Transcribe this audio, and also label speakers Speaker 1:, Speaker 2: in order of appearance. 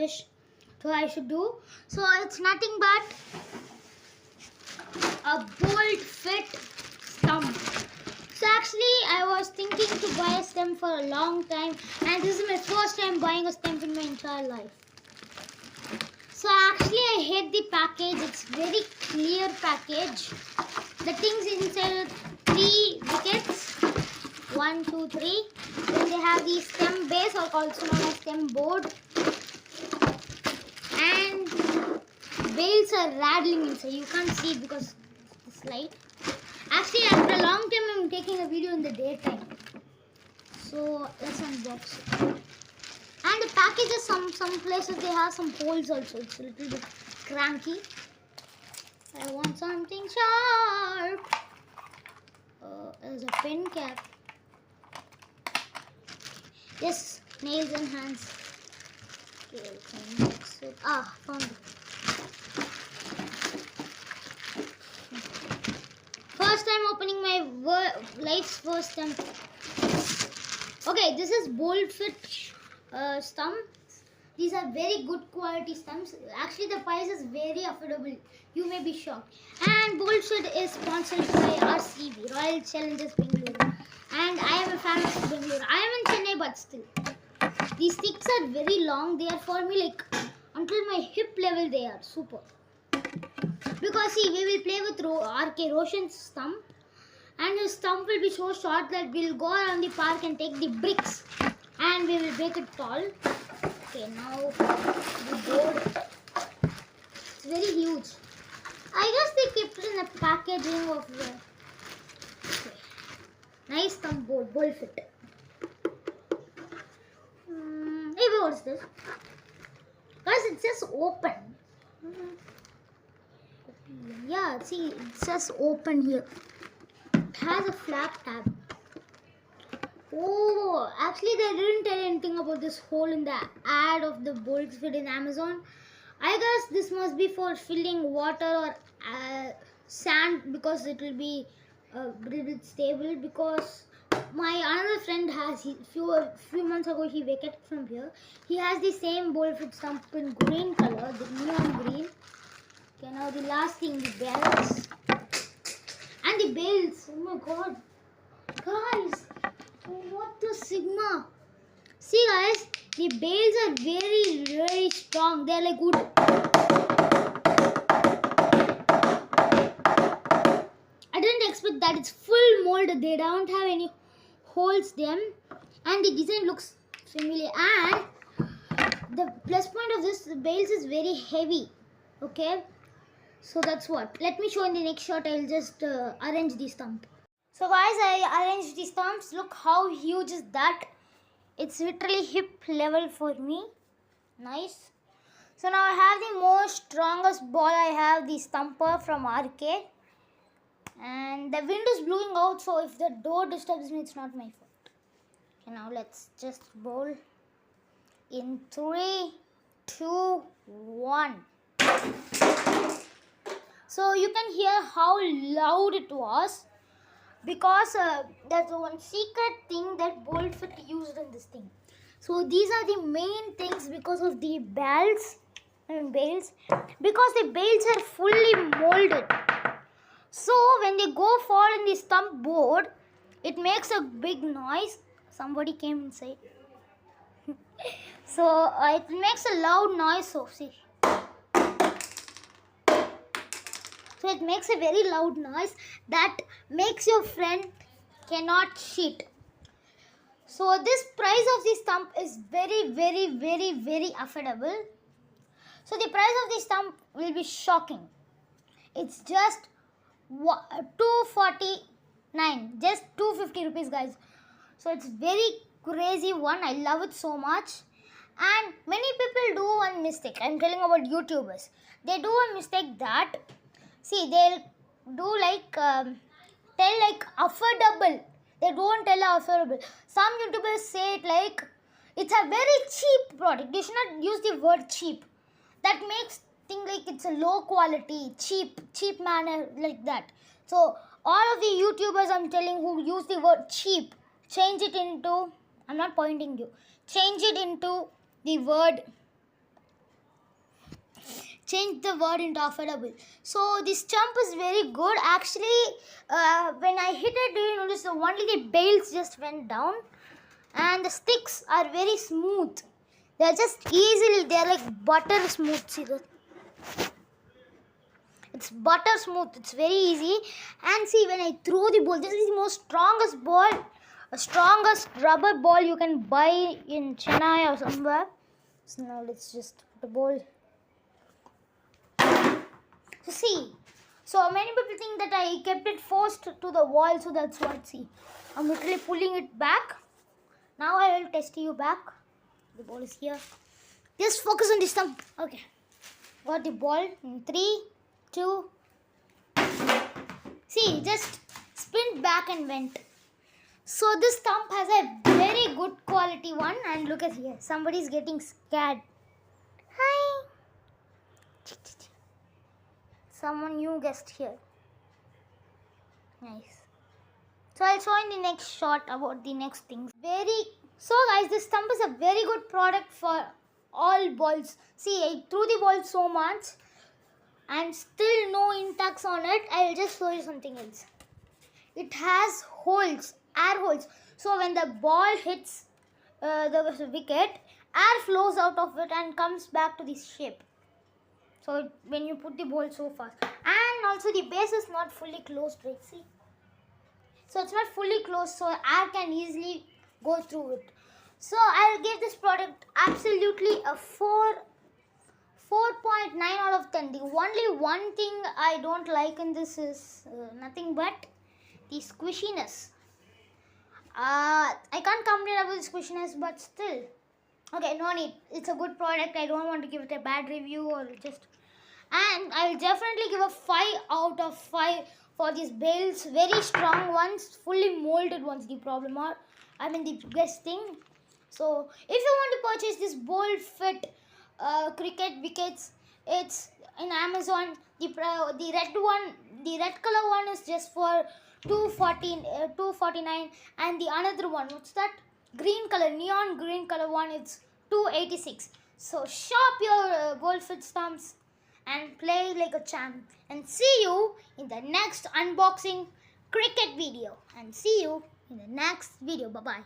Speaker 1: wish I should do. So it's nothing but a bolt fit stump. So actually I was thinking to buy a stump for a long time, and this is my first time buying a stump in my entire life. So actually I hate the package. It's very clear package. The things inside are 3 wickets. 1, 2, 3. Then they have the stem base, or also known as stem board. And bales are rattling inside. You can't see it because of this light. Actually, after a long time, I'm taking a video in the daytime. So let's unbox it. And the packages, some places they have some holes also. It's a little bit cranky. I want something sharp. There's a pen cap. Yes, nails and hands. Okay, we can mix it. Found it. First time opening my life's first stump. Okay, this is bolt fit stump. These are very good quality stumps. Actually, the price is very affordable. You may be shocked. And bolt fit is sponsored by RCB, Royal Challengers Bengaluru. And I am a fan of Bengaluru. I am in Chennai, but still. These sticks are very long. They are for me like until my hip level. They are super. Because see, we will play with RK Roshan's stump. And his stump will be so short that we will go around the park and take the bricks. And we will make it tall. Okay, now the board. It's very huge. I guess they kept it in a packaging of the... Okay. Nice stump board, bolt fit. Hey, what's this? Guys, it says open. Yeah, see, it says open here. It has a flap tab. Oh, actually they didn't tell anything about this hole in the ad of the bolt fit in Amazon. I guess this must be for filling water or sand, because it will be a little bit stable. Because my another friend has, few months ago he vacated from here. He has the same bolt fit stump in green color, the neon green. Okay, now the last thing, the bells. And the bales. Oh my god. Guys, what the Sigma. See guys, the bales are very strong. They are like wood. I didn't expect that. It's full molded. They don't have any holes them. And the design looks familiar. And the plus point of this bales is very heavy. Okay. So that's what. Let me show in the next shot. I'll just arrange the stump. So guys, I arranged the stumps. Look how huge is that. It's literally hip level for me. Nice. So now I have the most strongest ball. I have the stumper from RK. And the wind is blowing out. So if the door disturbs me, it's not my fault. Okay, now let's just bowl in 3, 2, 1. So you can hear how loud it was, because there's one secret thing that bolt fit used in this thing. So these are the main things because of the bales, because the bales are fully molded. So when they go fall in the stump board, it makes a big noise. Somebody came inside. So it makes a loud noise. So see. So it makes a very loud noise that makes your friend cannot cheat. So this price of the stump is very affordable. So the price of the stump will be shocking. It's just 249, just 250 rupees guys. So it's very crazy one. I love it so much. And many people do one mistake. I'm telling about YouTubers. They do a mistake that, see, they'll do like, tell like affordable. They don't tell affordable. Some YouTubers say it like, it's a very cheap product. You should not use the word cheap. That makes think like it's a low quality, cheap manner like that. So all of the YouTubers I'm telling who use the word cheap, change it into, I'm not pointing you, change it into the word change the word into affordable. So this stump is very good. Actually, when I hit it, do you notice the only the bales just went down, and the sticks are very smooth. They're just easily, they're like butter smooth. See that? It's butter smooth. It's very easy. And see, when I throw the ball, this is the most strongest ball, strongest rubber ball you can buy in Chennai or somewhere. So now let's just put the ball. So see, so many people think that I kept it forced to the wall, so that's what. See, I'm literally pulling it back. Now I will test you back. The ball is here. Just focus on the stump. Okay, got the ball in 3, 2. See, just spin back and went. So this stump has a very good quality one, and look at here. Somebody's getting scared. Hi. Someone new guest here. Nice. So I'll show in the next shot about the next things. So guys, this stump is a very good product for all balls. See, I threw the ball so much and still no intacts on it. I'll just show you something else. It has holes, air holes. So when the ball hits the wicket, air flows out of it and comes back to this shape. So when you put the ball so fast, and also the base is not fully closed, right? See, so it's not fully closed, so air can easily go through it. So I'll give this product absolutely a 4.9 out of 10. The only one thing I don't like in this is nothing but the squishiness. I can't complain about the squishiness, but still. Okay, no need. It's a good product. I don't want to give it a bad review or just. And I'll definitely give a 5 out of 5 for these bales. Very strong ones, fully molded ones. The problem are, the best thing. So if you want to purchase this bold fit cricket wickets, it's in Amazon. The red color one is just for 249, and the another one, what's that? Green color, neon green color one, it's 286. So shop your gold fit stumps and play like a champ. And see you in the next unboxing cricket video. And see you in the next video. Bye bye.